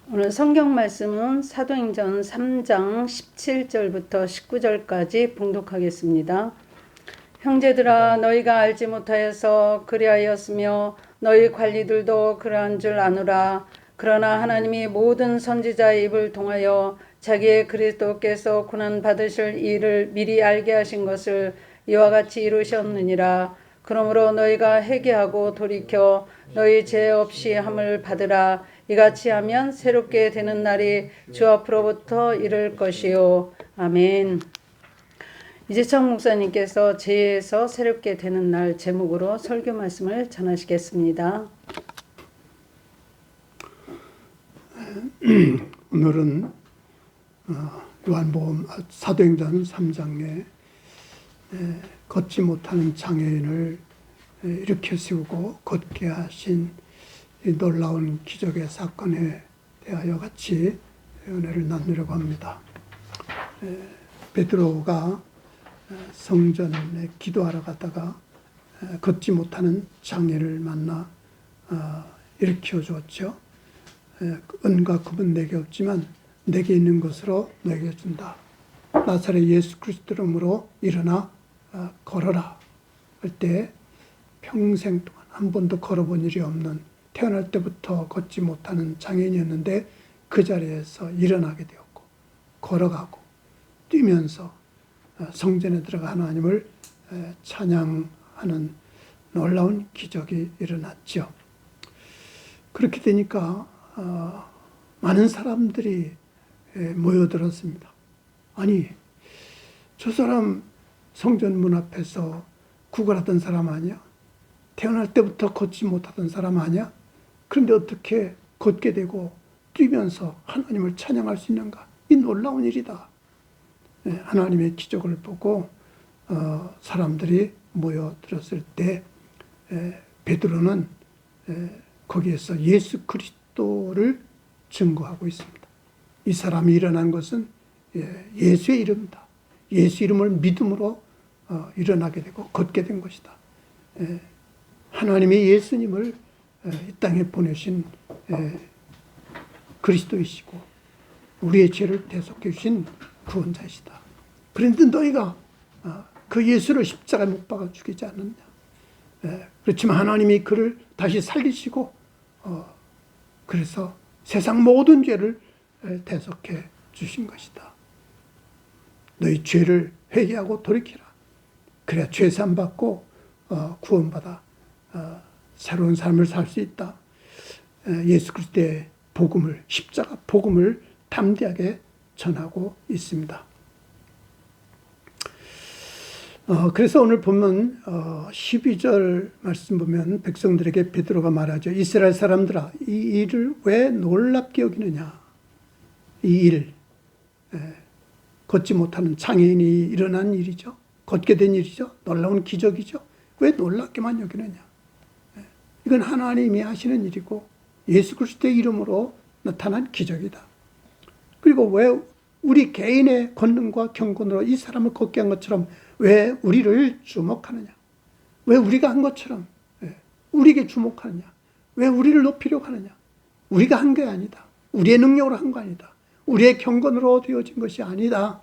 오늘 성경 말씀은 사도행전 3장 17절부터 19절까지 봉독하겠습니다. 형제들아, 너희가 알지 못하여서 그리하였으며 너희 관리들도 그러한 줄 아노라. 그러나 하나님이 모든 선지자의 입을 통하여 자기의 그리스도께서 고난 받으실 일을 미리 알게 하신 것을 이와 같이 이루셨느니라. 그러므로 너희가 회개하고 돌이켜 너희 죄 없이 함을 받으라. 이같이 하면 새롭게 되는 날이 주 앞으로부터 이를 것이요. 아멘. 이재청 목사님께서 죄에서 새롭게 되는 날 제목으로 설교 말씀을 전하시겠습니다. 오늘은 요한복음 사도행전 3장에 걷지 못하는 장애인을 일으켜 세우고 걷게 하신 이 놀라운 기적의 사건에 대하여 같이 은혜를 나누려고 합니다. 베드로가 성전에 기도하러 가다가 걷지 못하는 장애를 만나 일으켜 주었죠. 은과 금은 내게 없지만 내게 있는 것으로 너에게 준다. 나사렛 예수 그리스도 이름으로 일어나 걸어라. 할 때 평생 동안 한 번도 걸어본 일이 없는, 태어날 때부터 걷지 못하는 장애인이었는데 그 자리에서 일어나게 되었고 걸어가고 뛰면서 성전에 들어가 하나님을 찬양하는 놀라운 기적이 일어났죠. 그렇게 되니까 많은 사람들이 모여들었습니다. 아니, 저 사람 성전 문 앞에서 구걸하던 사람 아니야? 태어날 때부터 걷지 못하던 사람 아니야? 그런데 어떻게 걷게 되고 뛰면서 하나님을 찬양할 수 있는가? 이 놀라운 일이다. 하나님의 기적을 보고 사람들이 모여들었을 때 베드로는 거기에서 예수 그리스도를 증거하고 있습니다. 이 사람이 일어난 것은 예수의 이름이다. 예수 이름을 믿음으로 일어나게 되고 걷게 된 것이다. 하나님의 예수님을 이 땅에 보내신 그리스도이시고 우리의 죄를 대속해 주신 구원자이시다. 그런데 너희가 그 예수를 십자가에 못 박아 죽이지 않느냐. 그렇지만 하나님이 그를 다시 살리시고 그래서 세상 모든 죄를 대속해 주신 것이다. 너희 죄를 회개하고 돌이키라. 그래야 죄산 받고 구원받아 새로운 삶을 살 수 있다. 예수 그리스도의 복음을, 십자가 복음을 담대하게 전하고 있습니다. 그래서 오늘 보면 12절 말씀 보면 백성들에게 베드로가 말하죠. 이스라엘 사람들아, 이 일을 왜 놀랍게 여기느냐. 이 일, 걷지 못하는 장애인이 일어난 일이죠. 걷게 된 일이죠. 놀라운 기적이죠. 왜 놀랍게만 여기느냐. 이건 하나님이 하시는 일이고 예수 그리스도의 이름으로 나타난 기적이다. 그리고 왜 우리 개인의 권능과 경건으로 이 사람을 걷게 한 것처럼 왜 우리를 주목하느냐. 왜 우리가 한 것처럼 우리에게 주목하느냐. 왜 우리를 높이려고 하느냐. 우리가 한 게 아니다. 우리의 능력으로 한 거 아니다. 우리의 경건으로 되어진 것이 아니다.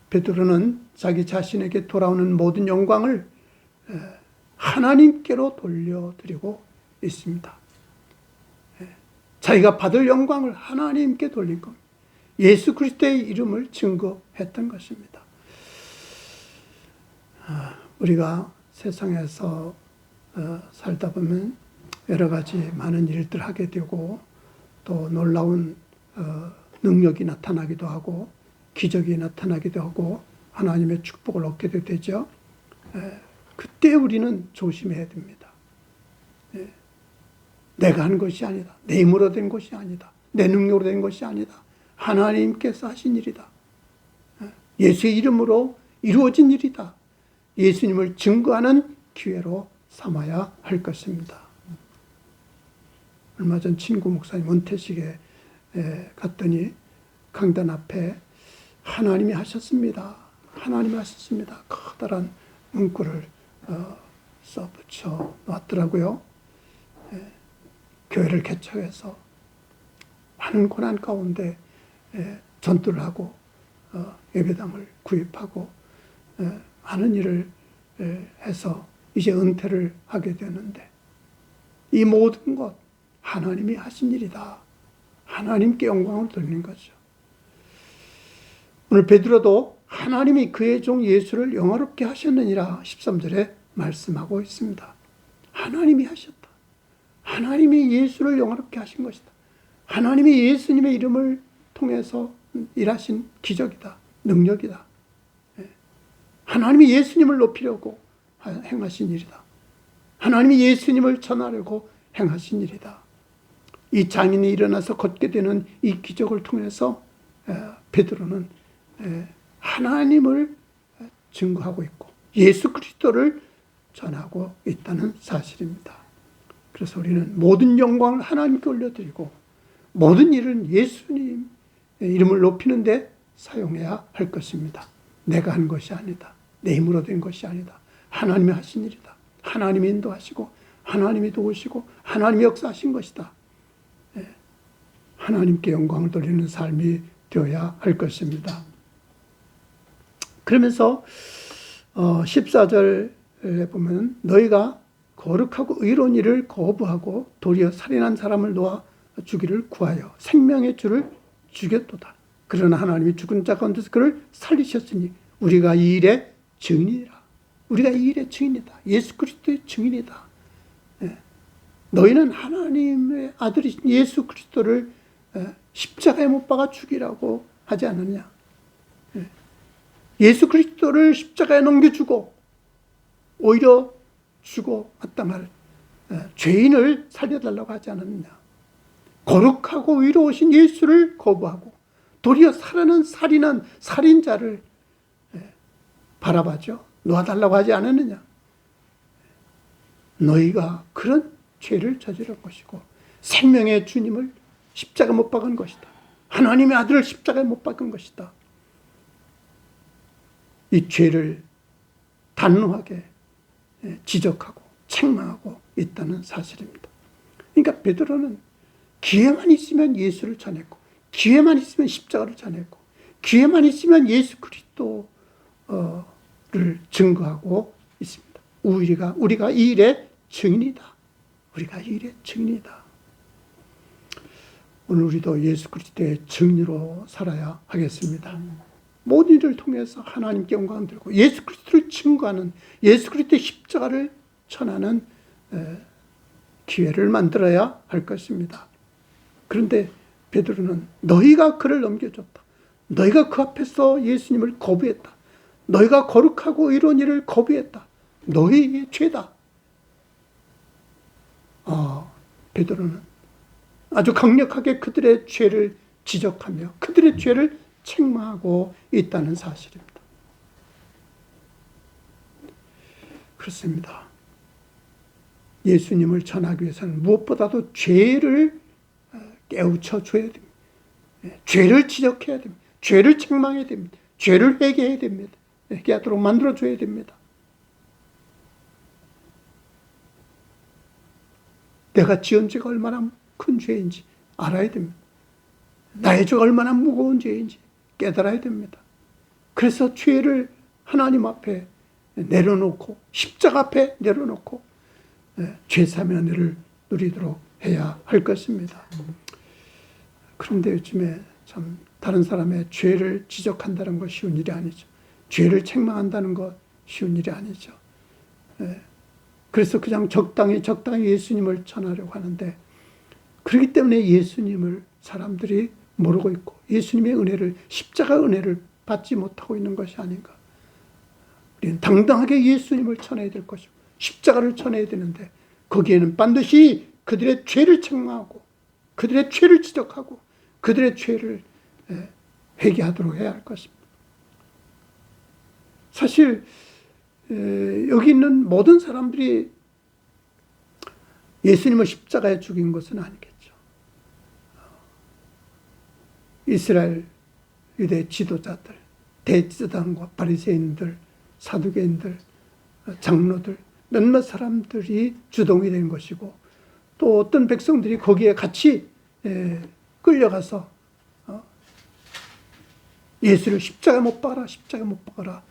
베드로는 자기 자신에게 돌아오는 모든 영광을 하나님께로 돌려드리고 있습니다. 자기가 받을 영광을 하나님께 돌린 겁니다. 예수 그리스도의 이름을 증거했던 것입니다. 우리가 세상에서 살다 보면 여러 가지 많은 일들 하게 되고 또 놀라운 능력이 나타나기도 하고 기적이 나타나기도 하고 하나님의 축복을 얻게도 되죠. 그때 우리는 조심해야 됩니다. 내가 한 것이 아니다. 내 힘으로 된 것이 아니다. 내 능력으로 된 것이 아니다. 하나님께서 하신 일이다. 예수의 이름으로 이루어진 일이다. 예수님을 증거하는 기회로 삼아야 할 것입니다. 얼마 전 친구 목사님 은퇴식에 갔더니 강단 앞에 하나님이 하셨습니다. 하나님이 하셨습니다. 커다란 문구를 써붙여 놨더라고요. 교회를 개척해서 많은 고난 가운데 전투를 하고 예배당을 구입하고 많은 일을 해서 이제 은퇴를 하게 되는데, 이 모든 것 하나님이 하신 일이다. 하나님께 영광을 돌리는 거죠. 오늘 베드로도 하나님이 그의 종 예수를 영화롭게 하셨느니라 13절에 말씀하고 있습니다. 하나님이 하셨다. 하나님이 예수를 영화롭게 하신 것이다. 하나님이 예수님의 이름을 통해서 일하신 기적이다. 능력이다. 하나님이 예수님을 높이려고 행하신 일이다. 하나님이 예수님을 전하려고 행하신 일이다. 이 장인이 일어나서 걷게 되는 이 기적을 통해서 베드로는 하나님을 증거하고 있고 예수 그리스도를 전하고 있다는 사실입니다. 그래서 우리는 모든 영광을 하나님께 올려드리고 모든 일은 예수님 이름을 높이는 데 사용해야 할 것입니다. 내가 한 것이 아니다. 내 힘으로 된 것이 아니다. 하나님이 하신 일이다. 하나님이 인도하시고 하나님이 도우시고 하나님이 역사하신 것이다. 하나님께 영광을 돌리는 삶이 되어야 할 것입니다. 그러면서 14절에 보면 너희가 거룩하고 의로운 일을 거부하고 도리어 살인한 사람을 놓아 주기를 구하여 생명의 주를 죽였도다. 그러나 하나님이 죽은 자 가운데서 그를 살리셨으니 우리가 이 일의 증인이라. 우리가 이 일의 증인이다. 예수 그리스도의 증인이다. 너희는 하나님의 아들이신 예수 그리스도를 십자가에 못 박아 죽이라고 하지 않느냐. 예수 그리스도를 십자가에 넘겨주고 오히려 죽어 마땅할 죄인을 살려달라고 하지 않았느냐. 거룩하고 의로우신 예수를 거부하고 도리어 살아는 살인한 살인자를 바라봐죠. 놓아달라고 하지 않았느냐. 너희가 그런 죄를 저지른 것이고 생명의 주님을 십자가에 못 박은 것이다. 하나님의 아들을 십자가에 못 박은 것이다. 이 죄를 단호하게 지적하고 책망하고 있다는 사실입니다. 그러니까 베드로는 기회만 있으면 예수를 전했고 기회만 있으면 십자가를 전했고 기회만 있으면 예수 그리스도를 증거하고 있습니다. 우리가 이 일의 증인이다. 우리가 이 일의 증인이다. 오늘 우리도 예수 그리스도의 증인으로 살아야 하겠습니다. 모든 일을 통해서 하나님께 영광을 들고 예수 그리스도를 증거하는 예수 그리스도의 십자가를 전하는 기회를 만들어야 할 것입니다. 그런데 베드로는 너희가 그를 넘겨줬다. 너희가 그 앞에서 예수님을 거부했다. 너희가 거룩하고 의로운 일을 거부했다. 너희의 죄다. 베드로는 아주 강력하게 그들의 죄를 지적하며 그들의 죄를 책망하고 있다는 사실입니다. 그렇습니다. 예수님을 전하기 위해서는 무엇보다도 죄를 깨우쳐 줘야 됩니다. 죄를 지적해야 됩니다. 죄를 책망해야 됩니다. 죄를 회개해야 됩니다. 회개하도록 만들어줘야 됩니다. 내가 지은 죄가 얼마나 큰 죄인지 알아야 됩니다. 나의 죄가 얼마나 무거운 죄인지 깨달아야 됩니다. 그래서 죄를 하나님 앞에 내려놓고 십자가 앞에 내려놓고 죄사함의 은혜를 누리도록 해야 할 것입니다. 그런데 요즘에 참 다른 사람의 죄를 지적한다는 것 쉬운 일이 아니죠. 죄를 책망한다는 것 쉬운 일이 아니죠. 그래서 그냥 적당히 예수님을 전하려고 하는데 그렇기 때문에 예수님을 사람들이 모르고 있고 예수님의 은혜를 십자가 은혜를 받지 못하고 있는 것이 아닌가. 우리는 당당하게 예수님을 전해야 될 것이고 십자가를 전해야 되는데 거기에는 반드시 그들의 죄를 책망하고 그들의 죄를 지적하고 그들의 죄를 회개하도록 해야 할 것입니다. 사실 여기 있는 모든 사람들이 예수님을 십자가에 죽인 것은 아니겠죠. 이스라엘 유대 지도자들, 대제사장과 바리새인들, 사두개인들, 장로들, 몇몇 사람들이 주동이 된 것이고 또 어떤 백성들이 거기에 같이 끌려가서 예수를 십자가에 못 박아라, 십자가에 못 박아라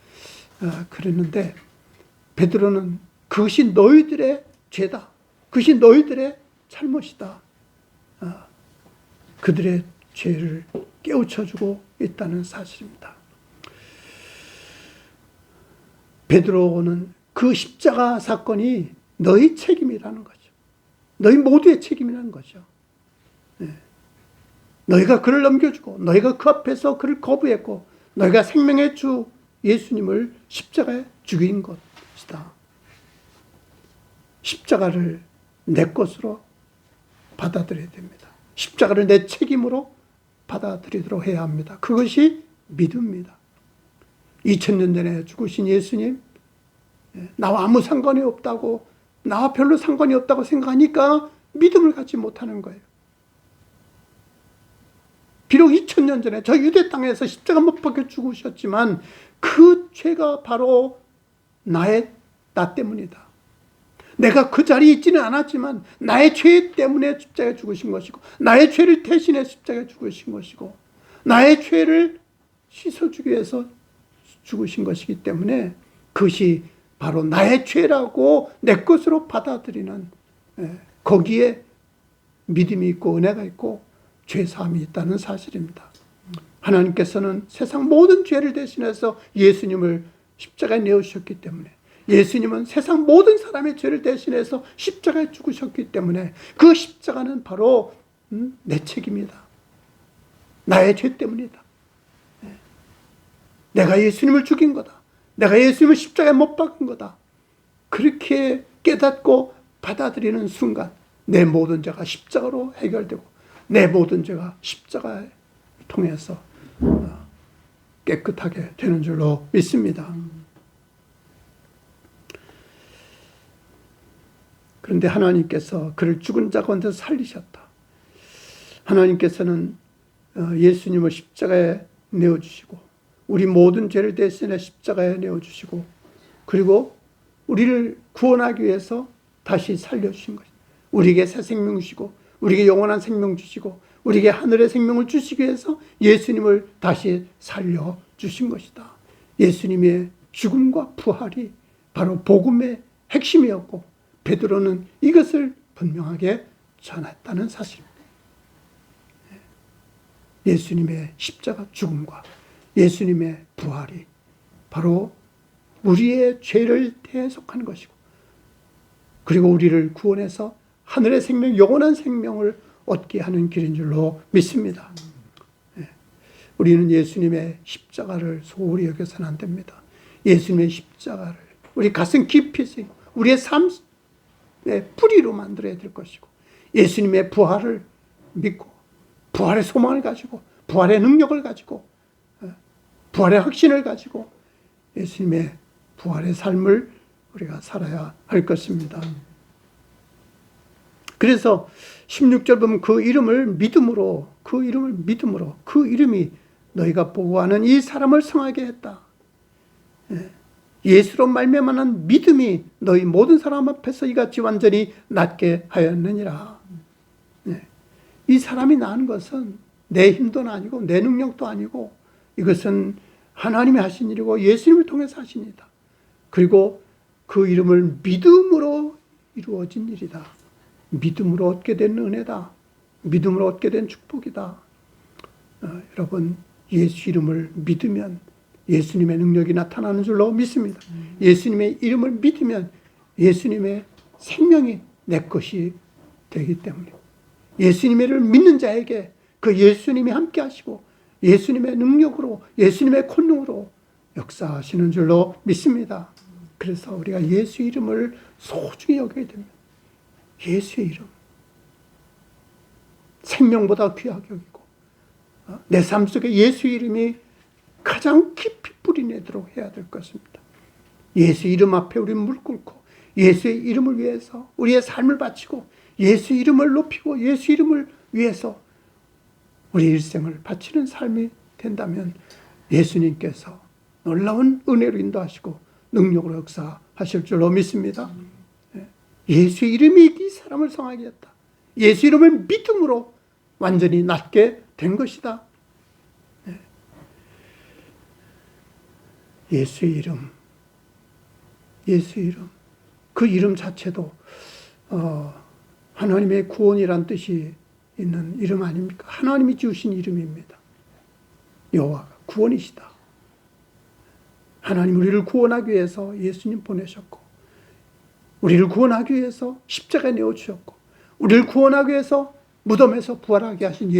그랬는데 베드로는 그것이 너희들의 죄다, 그것이 너희들의 잘못이다, 그들의 죄를 깨우쳐주고 있다는 사실입니다. 베드로는 그 십자가 사건이 너희 책임이라는 거죠. 너희 모두의 책임이라는 거죠. 너희가 그를 넘겨주고 너희가 그 앞에서 그를 거부했고 너희가 생명의 주 예수님을 십자가에 죽인 것이다. 십자가를 내 것으로 받아들여야 됩니다. 십자가를 내 책임으로 받아들이도록 해야 합니다. 그것이 믿음입니다. 2000년 전에 죽으신 예수님, 나와 아무 상관이 없다고, 나와 별로 상관이 없다고 생각하니까 믿음을 갖지 못하는 거예요. 비록 2000년 전에 저 유대 땅에서 십자가 못 박혀 죽으셨지만 그 죄가 바로 나 때문이다. 내가 그 자리에 있지는 않았지만 나의 죄 때문에 십자가에 죽으신 것이고 나의 죄를 대신해 십자가에 죽으신 것이고 나의 죄를 씻어주기 위해서 죽으신 것이기 때문에 그것이 바로 나의 죄라고 내 것으로 받아들이는, 거기에 믿음이 있고 은혜가 있고 죄사함이 있다는 사실입니다. 하나님께서는 세상 모든 죄를 대신해서 예수님을 십자가에 내어주셨기 때문에, 예수님은 세상 모든 사람의 죄를 대신해서 십자가에 죽으셨기 때문에 그 십자가는 바로 내 책임이다. 나의 죄 때문이다. 내가 예수님을 죽인 거다. 내가 예수님을 십자가에 못 박은 거다. 그렇게 깨닫고 받아들이는 순간 내 모든 죄가 십자가로 해결되고 내 모든 죄가 십자가에 통해서 깨끗하게 되는 줄로 믿습니다. 그런데 하나님께서 그를 죽은 자 가운데서 살리셨다. 하나님께서는 예수님을 십자가에 내어주시고 우리 모든 죄를 대신해 십자가에 내어주시고 그리고 우리를 구원하기 위해서 다시 살려주신 것입니다. 우리에게 새 생명 주시고 우리에게 영원한 생명 주시고 우리에게 하늘의 생명을 주시기 위해서 예수님을 다시 살려주신 것이다. 예수님의 죽음과 부활이 바로 복음의 핵심이었고 베드로는 이것을 분명하게 전했다는 사실입니다. 예수님의 십자가 죽음과 예수님의 부활이 바로 우리의 죄를 대속하는 것이고 그리고 우리를 구원해서 하늘의 생명, 영원한 생명을 얻게 하는 길인 줄로 믿습니다. 우리는 예수님의 십자가를 소홀히 여겨서는 안 됩니다. 예수님의 십자가를 우리 가슴 깊이 새기고 우리의 삶의 뿌리로 만들어야 될 것이고 예수님의 부활을 믿고 부활의 소망을 가지고 부활의 능력을 가지고 부활의 확신을 가지고 예수님의 부활의 삶을 우리가 살아야 할 것입니다. 그래서 16절 보면 그 이름을 믿음으로 그 이름이 너희가 보고하는 이 사람을 성하게 했다. 예수로 말미암은 믿음이 너희 모든 사람 앞에서 이같이 완전히 낫게 하였느니라. 이 사람이 나은 것은 내 힘도 아니고 내 능력도 아니고 이것은 하나님이 하신 일이고 예수님을 통해서 하신 일이다. 그리고 그 이름을 믿음으로 이루어진 일이다. 믿음으로 얻게 된 은혜다. 믿음으로 얻게 된 축복이다. 여러분 예수 이름을 믿으면 예수님의 능력이 나타나는 줄로 믿습니다. 예수님의 이름을 믿으면 예수님의 생명이 내 것이 되기 때문에 예수님을 믿는 자에게 그 예수님이 함께 하시고 예수님의 능력으로 예수님의 권능으로 역사하시는 줄로 믿습니다. 그래서 우리가 예수 이름을 소중히 여겨야 됩니다. 예수의 이름 생명보다 귀하게 여기고 내 삶 속에 예수 이름이 가장 깊이 뿌리내도록 해야 될 것입니다. 예수 이름 앞에 우리는 무릎 꿇고 예수의 이름을 위해서 우리의 삶을 바치고 예수 이름을 높이고 예수 이름을 위해서 우리 일생을 바치는 삶이 된다면 예수님께서 놀라운 은혜로 인도하시고 능력으로 역사하실 줄로 믿습니다. 예수 이름이 이 사람을 성하게 했다. 예수 이름을 믿음으로 완전히 낫게 된 것이다. 예수의 이름, 예수의 이름, 그 이름 자체도 하나님의 구원이란 뜻이 있는 이름 아닙니까? 하나님이 지으신 이름입니다. 여호와가 구원이시다. 하나님 우리를 구원하기 위해서 예수님 보내셨고, 우리를 구원하기 위해서 십자가에 내어주셨고, 우리를 구원하기 위해서 무덤에서 부활하게 하신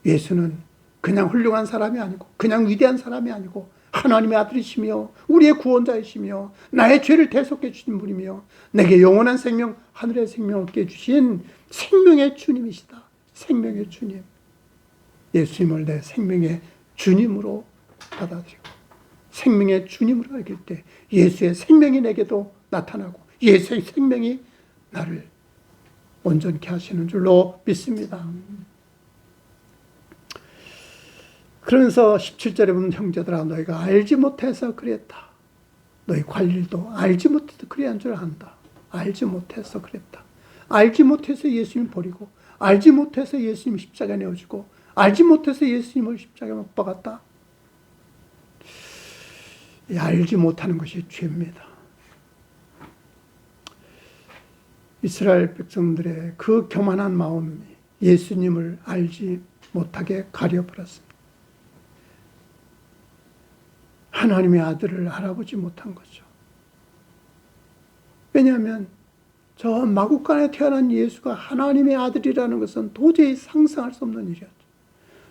예수는 그냥 훌륭한 사람이 아니고, 그냥 위대한 사람이 아니고, 하나님의 아들이시며 우리의 구원자이시며 나의 죄를 대속해 주신 분이며 내게 영원한 생명, 하늘의 생명을 얻게 해주신 생명의 주님이시다. 생명의 주님. 예수님을 내 생명의 주님으로 받아들이고 생명의 주님으로 여길 때 예수의 생명이 내게도 나타나고 예수의 생명이 나를 온전케 하시는 줄로 믿습니다. 그러면서 17절에 보면 형제들아 너희가 알지 못해서 그랬다. 너희 관리도 알지 못해서 그래야 한 줄 안다. 알지 못해서 그랬다. 알지 못해서 예수님 버리고 알지 못해서 예수님 십자가에 내어주고 알지 못해서 예수님을 십자가에 못 박았다. 알지 못하는 것이 죄입니다. 이스라엘 백성들의 그 교만한 마음이 예수님을 알지 못하게 가려버렸습니다. 하나님의 아들을 알아보지 못한 거죠. 왜냐하면 저 마구간에 태어난 예수가 하나님의 아들이라는 것은 도저히 상상할 수 없는 일이었죠.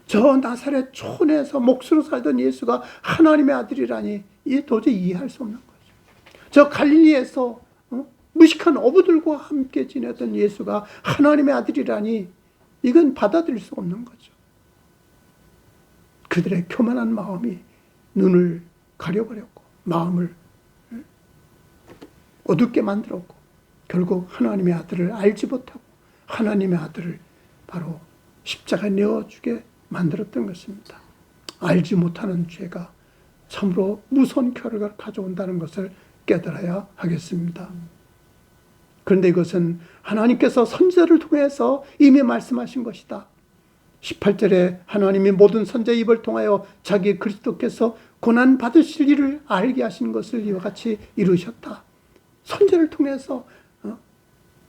저 나사렛 촌에서 목수로 살던 예수가 하나님의 아들이라니 이게 도저히 이해할 수 없는 거죠. 저 갈릴리에서 무식한 어부들과 함께 지내던 예수가 하나님의 아들이라니 이건 받아들일 수 없는 거죠. 그들의 교만한 마음이 눈을 가려버렸고 마음을 어둡게 만들었고 결국 하나님의 아들을 알지 못하고 하나님의 아들을 바로 십자가에 내어주게 만들었던 것입니다. 알지 못하는 죄가 참으로 무서운 결과를 가져온다는 것을 깨달아야 하겠습니다. 그런데 이것은 하나님께서 선지자를 통해서 이미 말씀하신 것이다. 18절에 하나님이 모든 선지자의 입을 통하여 자기 그리스도께서 고난 받으실 일을 알게 하신 것을 이와 같이 이루셨다. 선지자를 통해서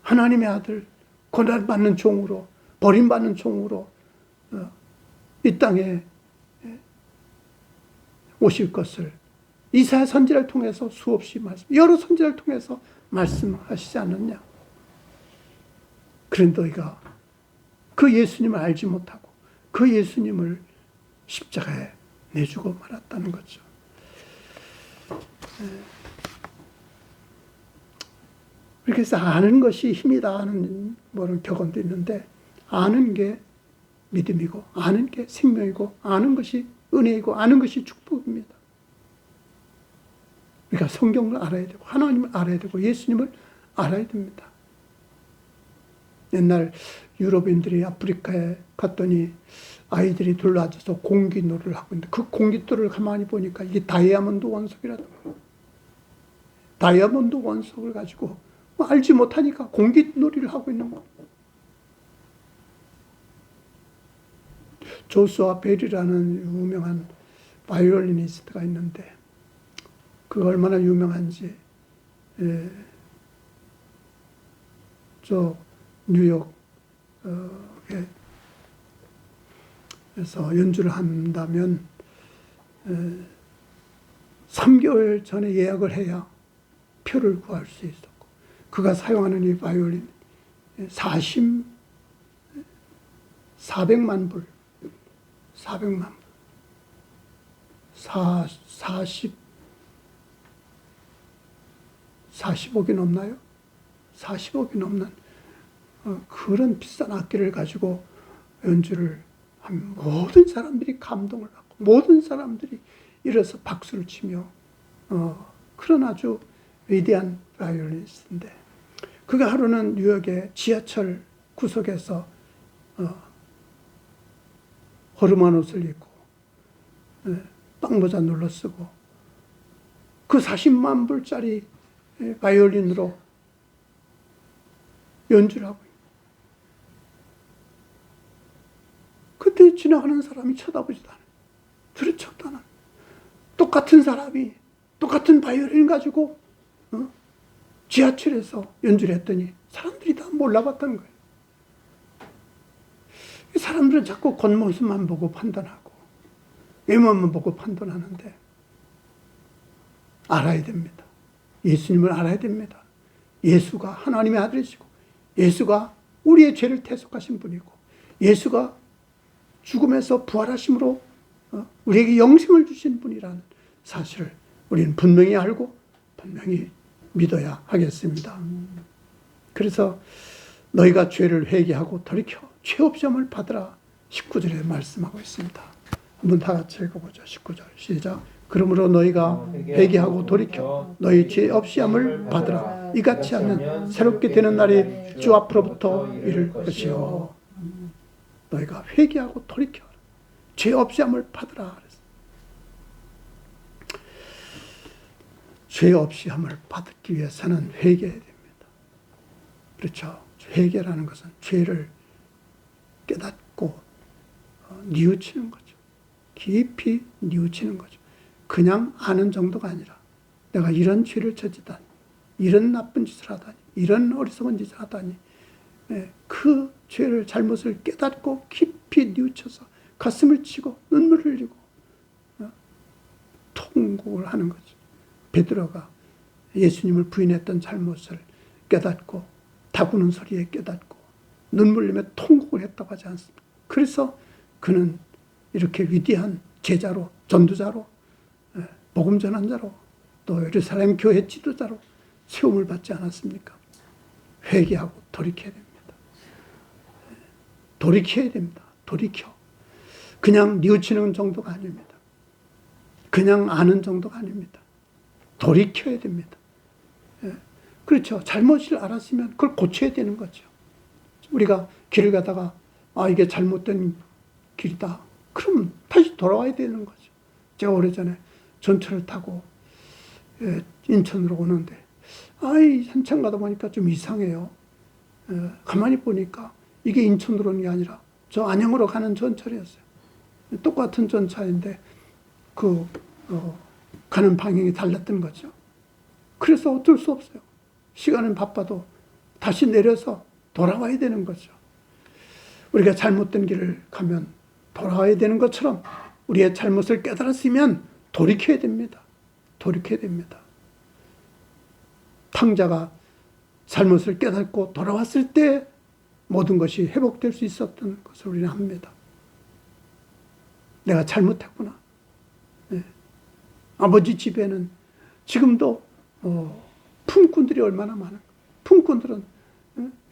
하나님의 아들 고난받는 종으로 버림받는 종으로 이 땅에 오실 것을 이사야 선지자를 통해서 수없이 여러 선지자를 통해서 말씀하시지 않았냐. 그런데 너희가 그 예수님을 알지 못하고 그 예수님을 십자가에 내주고 말았다는 거죠. 그래서 아는 것이 힘이다 하는 격언도 있는데 아는 게 믿음이고 아는 게 생명이고 아는 것이 은혜이고 아는 것이 축복입니다. 그러니까 성경을 알아야 되고 하나님을 알아야 되고 예수님을 알아야 됩니다. 옛날 유럽인들이 아프리카에 갔더니 아이들이 둘러앉아서 공기놀이를 하고 있는데 그 공기돌을 가만히 보니까 이게 다이아몬드 원석이라더라고요. 다이아몬드 원석을 가지고 알지 못하니까 공기놀이를 하고 있는 거예요. 조수아 벨이라는 유명한 바이올리니스트가 있는데 그가 얼마나 유명한지 저 뉴욕에 에서 연주를 한다면 3개월 전에 예약을 해야 표를 구할 수 있었고 그가 사용하는 이 바이올린 400만 불 40억이 넘나요? 40억이 넘는 그런 비싼 악기를 가지고 연주를 하면 모든 사람들이 감동을 받고 모든 사람들이 일어서 박수를 치며 그런 아주 위대한 바이올리니스트인데 그가 하루는 뉴욕의 지하철 구석에서 허름한 옷을 입고 빵모자 눌러쓰고 그 40만 불짜리 바이올린으로 연주를 하고 근데 지나가는 사람이 쳐다보지도 않아요. 들여쳐도 않아요. 똑같은 사람이 똑같은 바이올린 가지고 지하철에서 연주를 했더니 사람들이 다 몰라봤다는 거예요. 사람들은 자꾸 겉모습만 보고 판단하고 외모만 보고 판단하는데 알아야 됩니다. 예수님을 알아야 됩니다. 예수가 하나님의 아들이시고 예수가 우리의 죄를 대속하신 분이고 예수가 죽음에서 부활하심으로 우리에게 영생을 주신 분이라는 사실을 우리는 분명히 알고 분명히 믿어야 하겠습니다. 그래서 너희가 죄를 회개하고 돌이켜 죄 없이 함을 받으라 19절에 말씀하고 있습니다. 한번 다 같이 읽어보죠. 19절 시작. 그러므로 너희가 회개하고 돌이켜 너희 죄 없이 함을 받으라. 이같이 하면 새롭게 되는 날이 주 앞으로부터 이를 것이요. 너희가 회개하고 돌이켜 죄 없이 함을 받으라. 죄 없이 함을 받기 위해서는 회개해야 됩니다. 그렇죠. 회개라는 것은 죄를 깨닫고 뉘우치는 거죠. 깊이 뉘우치는 거죠. 그냥 아는 정도가 아니라 내가 이런 죄를 저지다니, 이런 나쁜 짓을 하다니, 이런 어리석은 짓을 하다니, 그 죄를 잘못을 깨닫고 깊이 뉘우쳐서 가슴을 치고 눈물을 흘리고 통곡을 하는 거죠. 베드로가 예수님을 부인했던 잘못을 깨닫고 다구는 소리에 깨닫고 눈물 흘리며 통곡을 했다고 하지 않습니까? 그래서 그는 이렇게 위대한 제자로, 전도자로, 복음 전환자로, 또 예루살렘 교회 지도자로 세움을 받지 않았습니까? 회개하고 돌이켜야 됩니다. 돌이켜야 됩니다. 돌이켜. 그냥 뉘우치는 정도가 아닙니다. 그냥 아는 정도가 아닙니다. 돌이켜야 됩니다. 그렇죠. 잘못을 알았으면 그걸 고쳐야 되는 거죠. 우리가 길을 가다가 이게 잘못된 길이다. 그럼 다시 돌아와야 되는 거죠. 제가 오래전에 전철을 타고 인천으로 오는데 한참 가다 보니까 좀 이상해요. 가만히 보니까 이게 인천으로 오는 게 아니라 저 안양으로 가는 전철이었어요. 똑같은 전차인데 가는 방향이 달랐던 거죠. 그래서 어쩔 수 없어요. 시간은 바빠도 다시 내려서 돌아와야 되는 거죠. 우리가 잘못된 길을 가면 돌아와야 되는 것처럼 우리의 잘못을 깨달았으면 돌이켜야 됩니다. 돌이켜야 됩니다. 탕자가 잘못을 깨닫고 돌아왔을 때 모든 것이 회복될 수 있었던 것을 우리는 합니다. 내가 잘못했구나. 아버지 집에는 지금도 품꾼들이 얼마나 많아요. 품꾼들은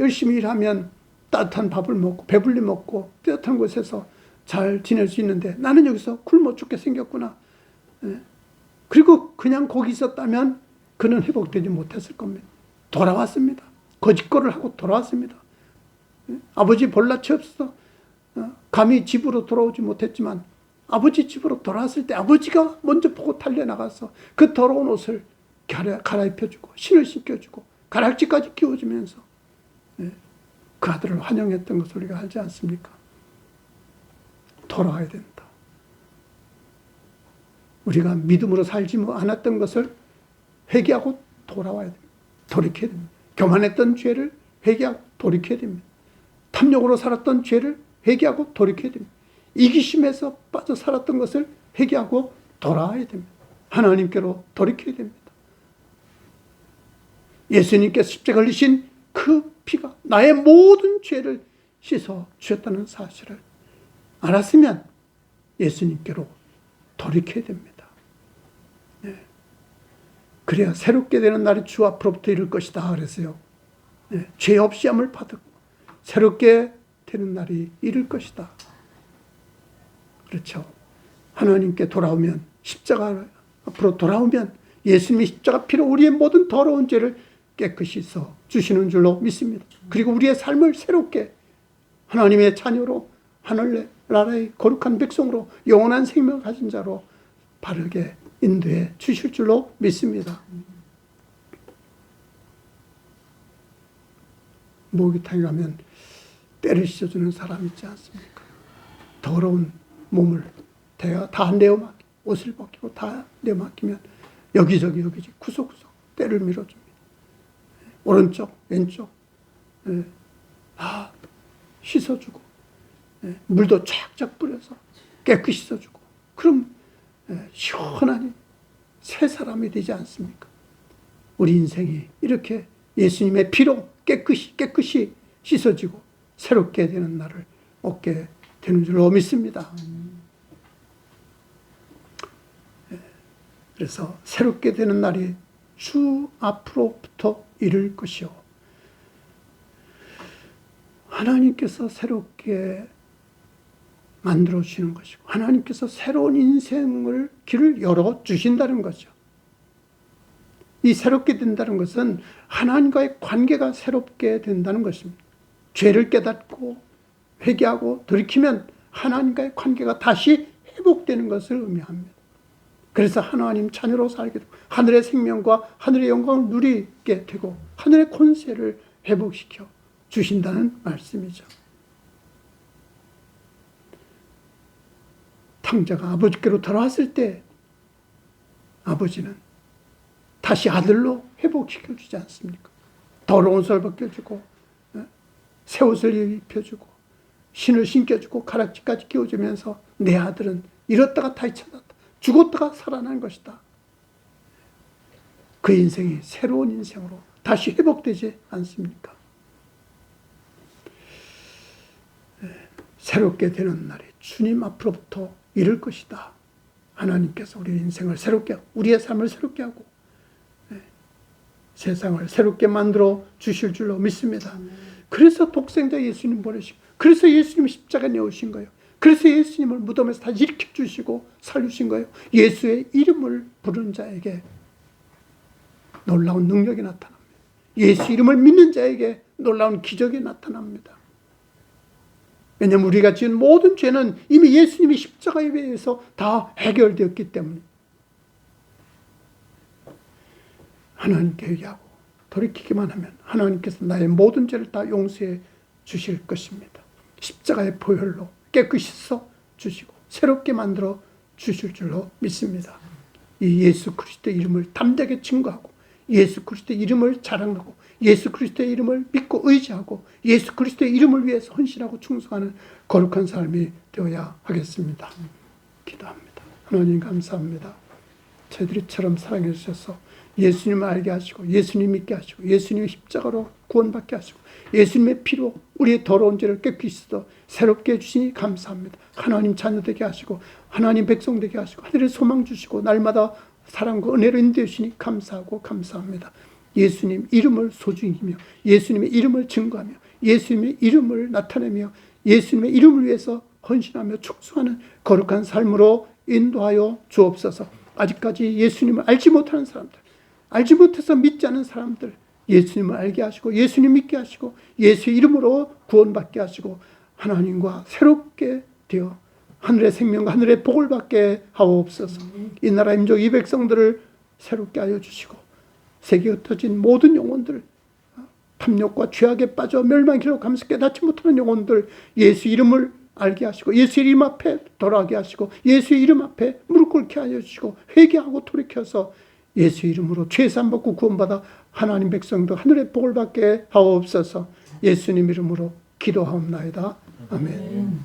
열심히 일하면 따뜻한 밥을 먹고 배불리 먹고 따뜻한 곳에서 잘 지낼 수 있는데 나는 여기서 굶어 죽게 생겼구나. 그리고 그냥 거기 있었다면 그는 회복되지 못했을 겁니다. 돌아왔습니다. 거짓거리를 하고 돌아왔습니다. 아버지 볼라치 없어 감히 집으로 돌아오지 못했지만 아버지 집으로 돌아왔을 때 아버지가 먼저 보고 달려나가서 그 더러운 옷을 갈아입혀주고 신을 신겨주고 가락지까지 끼워주면서 그 아들을 환영했던 것을 우리가 알지 않습니까? 돌아와야 된다. 우리가 믿음으로 살지 않았던 것을 회개하고 돌아와야 됩니다. 돌이켜야 됩니다. 교만했던 죄를 회개하고 돌이켜야 됩니다. 탐욕으로 살았던 죄를 회개하고 돌이켜야 됩니다. 이기심에서 빠져 살았던 것을 회개하고 돌아와야 됩니다. 하나님께로 돌이켜야 됩니다. 예수님께서 십자가를 지신 그 피가 나의 모든 죄를 씻어 주셨다는 사실을 알았으면 예수님께로 돌이켜야 됩니다. 그래야 새롭게 되는 날이 주 앞으로부터 이를 것이다 그랬어요. 죄 없이 함을 받고 새롭게 되는 날이 이를 것이다. 그렇죠. 하나님께 돌아오면 십자가 앞으로 돌아오면 예수님의 십자가 피로 우리의 모든 더러운 죄를 깨끗이 씻어 주시는 줄로 믿습니다. 그리고 우리의 삶을 새롭게 하나님의 자녀로 하늘나라의 거룩한 백성으로 영원한 생명을 가진 자로 바르게 인도해 주실 줄로 믿습니다. 목욕탕에 가면 때를 씻어주는 사람 있지 않습니까? 더러운 몸을 다 내어맡기고 옷을 벗기고 다 내어맡기면 여기저기 구석구석 때를 밀어줍니다. 오른쪽 왼쪽 다 씻어주고 물도 쫙쫙 뿌려서 깨끗이 씻어주고 그럼 시원하니 새 사람이 되지 않습니까? 우리 인생이 이렇게 예수님의 피로 깨끗이 씻어지고 새롭게 되는 날을 얻게 되는 줄로 믿습니다. 그래서 새롭게 되는 날이 주 앞으로부터 이를 것이요. 하나님께서 새롭게 만들어 주시는 것이고 하나님께서 새로운 인생을 길을 열어 주신다는 거죠. 이 새롭게 된다는 것은 하나님과의 관계가 새롭게 된다는 것입니다. 죄를 깨닫고 회개하고 돌이키면 하나님과의 관계가 다시 회복되는 것을 의미합니다. 그래서 하나님 자녀로 살게 되고 하늘의 생명과 하늘의 영광을 누리게 되고 하늘의 권세를 회복시켜 주신다는 말씀이죠. 탕자가 아버지께로 돌아왔을 때 아버지는 다시 아들로 회복시켜 주지 않습니까? 더러운 옷을 벗겨주고 새 옷을 입혀주고 신을 신겨주고 가락지까지 끼워주면서 내 아들은 잃었다가 다시 찾았다. 죽었다가 살아난 것이다. 그 인생이 새로운 인생으로 다시 회복되지 않습니까? 새롭게 되는 날이 주님 앞으로부터 이를 것이다. 하나님께서 우리 인생을 새롭게 하고 우리의 삶을 새롭게 하고 세상을 새롭게 만들어 주실 줄로 믿습니다. 그래서 독생자 예수님 보내시고 그래서 예수님 십자가에 내오신 거예요. 그래서 예수님을 무덤에서 다 일으켜 주시고 살리신 거예요. 예수의 이름을 부르는 자에게 놀라운 능력이 나타납니다. 예수 이름을 믿는 자에게 놀라운 기적이 나타납니다. 왜냐하면 우리가 지은 모든 죄는 이미 예수님이 십자가에 의해서 다 해결되었기 때문에 하나님께 회개하고 돌이키기만 하면 하나님께서 나의 모든 죄를 다 용서해 주실 것입니다. 십자가의 보혈로 깨끗이 씻어 주시고 새롭게 만들어 주실 줄로 믿습니다. 이 예수 그리스도의 이름을 담대하게 증거하고 예수 그리스도의 이름을 자랑하고 예수 그리스도의 이름을 믿고 의지하고 예수 그리스도의 이름을 위해서 헌신하고 충성하는 거룩한 삶이 되어야 하겠습니다. 기도합니다. 하나님 감사합니다. 저희들이처럼 사랑해 주셔서 예수님을 알게 하시고 예수님 믿게 하시고 예수님의 십자가로 구원받게 하시고 예수님의 피로 우리의 더러운 죄를 깨끗이 씻어 새롭게 해주시니 감사합니다. 하나님 자녀 되게 하시고 하나님 백성 되게 하시고 하늘의 소망 주시고 날마다 사랑과 은혜로 인도해 주시니 감사하고 감사합니다. 예수님 이름을 소중히 여기며 예수님의 이름을 증거하며 예수님의 이름을 나타내며 예수님의 이름을 위해서 헌신하며 축소하는 거룩한 삶으로 인도하여 주옵소서. 아직까지 예수님을 알지 못하는 사람들, 알지 못해서 믿지 않은 사람들 예수님을 알게 하시고 예수님 믿게 하시고 예수의 이름으로 구원받게 하시고 하나님과 새롭게 되어 하늘의 생명과 하늘의 복을 받게 하옵소서. 이 나라 민족 이 백성들을 새롭게 하여 주시고 세계에 흩어진 모든 영혼들 탐욕과 죄악에 빠져 멸망기로 감서 깨닫지 못하는 영혼들 예수 이름을 알게 하시고 예수의 이름 앞에 돌아가게 하시고 예수의 이름 앞에 무릎 꿇게 하여 주시고 회개하고 돌이켜서 예수의 이름으로 죄산 받고 구원받아 하나님 백성도 하늘의 복을 받게 하옵소서. 예수님 이름으로 기도하옵나이다. 아멘.